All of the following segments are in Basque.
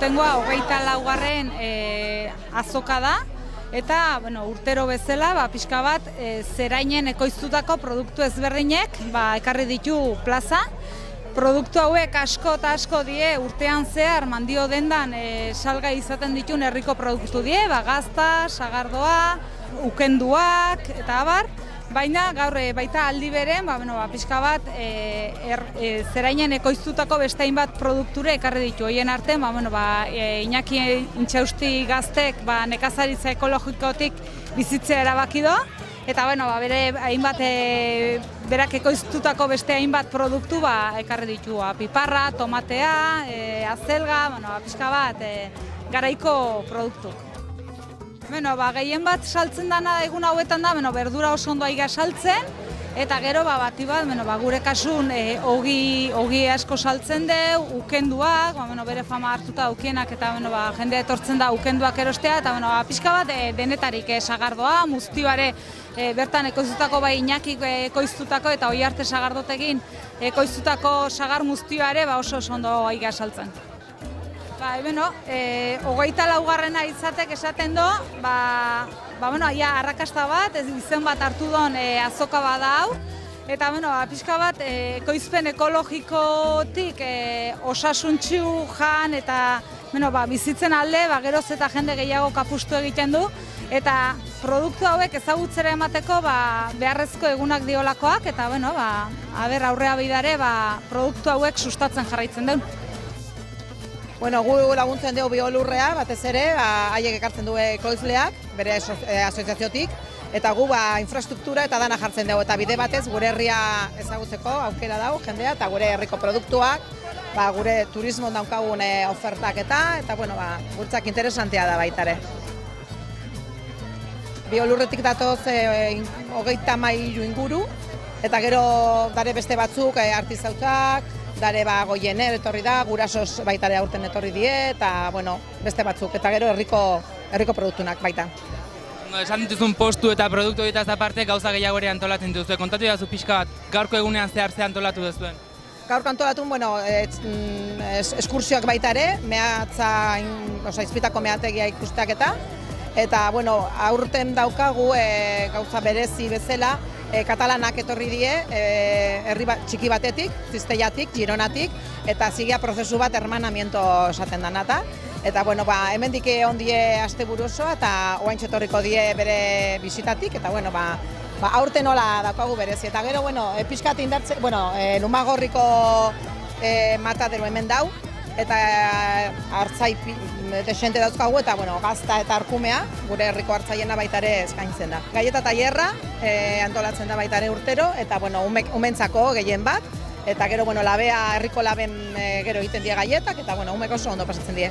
aurtengoa 24. Azoka da, eta urtero bezala pixka bat zerainen ekoiztutako produktu ezberdinek ekarri ditu plaza. Produktu hauek asko eta asko die urtean zehar mandio dendan salgai izaten ditun herriko produktu die, gazta, sagardoa, ukenduak eta abar. Baina gaur baita aldi beren, pixka bat zerainen ekoiztutako beste hainbat produkture ekarri ditu. Horien artean, Iñaki Intxausti gaztek nekazaritza ekologikotik bizitzea erabaki do, eta bere hainbat berak ekoiztutako beste hainbat produktu ekarri ditu. Piparra, tomatea, azelga, pixka bat garaiko produktuk. Gehien bat saltzen dana egun hauetan da, berdura oso ondo aiga saltzen, eta gero bati bat, gure kasun ogi asko saltzen du, ukenduak, bere fama hartuta ukienak, eta jendea etortzen da ukenduak erostea, eta pixka bat denetarik sagardoa, muztioare bertan ekoiztutako Iñakik ekoiztutako, eta Oiarte sagardotekin ekoiztutako sagar muztioare oso ondo aiga saltzen. 24. izatek esaten do, arrakasta bat, izen bat hartu don azoka bada hau, eta pixka bat ekoizpen ekologikotik osasuntxu jan eta bizitzen alde, geroz eta jende gehiago kapustu egiten du, eta produktu hauek ezagutzera emateko beharrezko egunak diolakoak, eta aurrea bidare produktu hauek sustatzen jarraitzen duen. Gu laguntzen dugu Biolurrea, batez ere, haiek ekartzen du ekoizleak, bere asoziaziotik, eta gu infrastruktura eta dana jartzen dugu, eta bide batez gure herria ezagutzeko aukera dago jendea, eta gure herriko produktuak, gure turismo daukagun ofertak eta guretzak interesantea da baitare. Biolurretik datoz 33 inguru, eta gero dare beste batzuk artizautzak, dare Goiener etorri da, gurasos baitare aurten etorri die, eta beste batzuk, eta gero herriko produktunak baita. Esan dituzun postu eta produktu ditaz aparte gauza gehiago ere antolatzen dituzue. Kontatu dazu pixka bat, gaurko egunean zehar ze antolatu duzuen? Gaurko antolatu, eskursioak baita ere, izpitako meategia ikusteak eta aurten daukagu gauza berezi bezala, katalanak etorri die, herri txiki batetik, Zizteiatik, Gironatik, eta zigia prozesu bat hermanamiento esaten danata. Eta hemendik ondie asteburu osoa eta oaintxe etorriko die bere bisitatik, eta aurten nola daukagu berezi. Eta gero, pixkat indartze, Lumagorriko matadero hemen dau, eta hartzai desente dauzkagu, eta gazta eta arkumea, gure herriko hartzaiena baitare eskaintzen da. Gaieta tailerra antolatzen da baitare urtero, eta umentzako gehien bat, eta gero labea, herriko laben gero egiten die gaietak, eta umek oso ondo pasatzen die.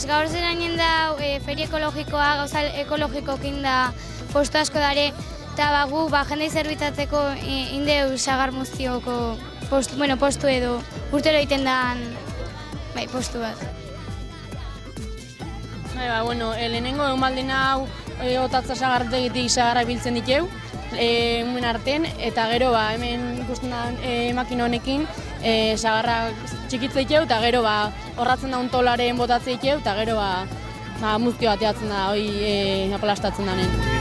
Gaur zerainen da feria ekologikoa, gauza ekologikokin da postu asko dare, eta gu jendei zerbitzatzeko indeu sagar muztioko postu edo urtero egiten da postu bat. Lehenengo egumalden hau otatza sagartegitik sagarra biltzen dikeu, hemen arten, eta gero hemen ikusten da makina honekin sagarra txikitze dikeu, eta gero horratzen da untolaren botatze dikeu, eta gero muztio bateatzen da aplastatzen danen.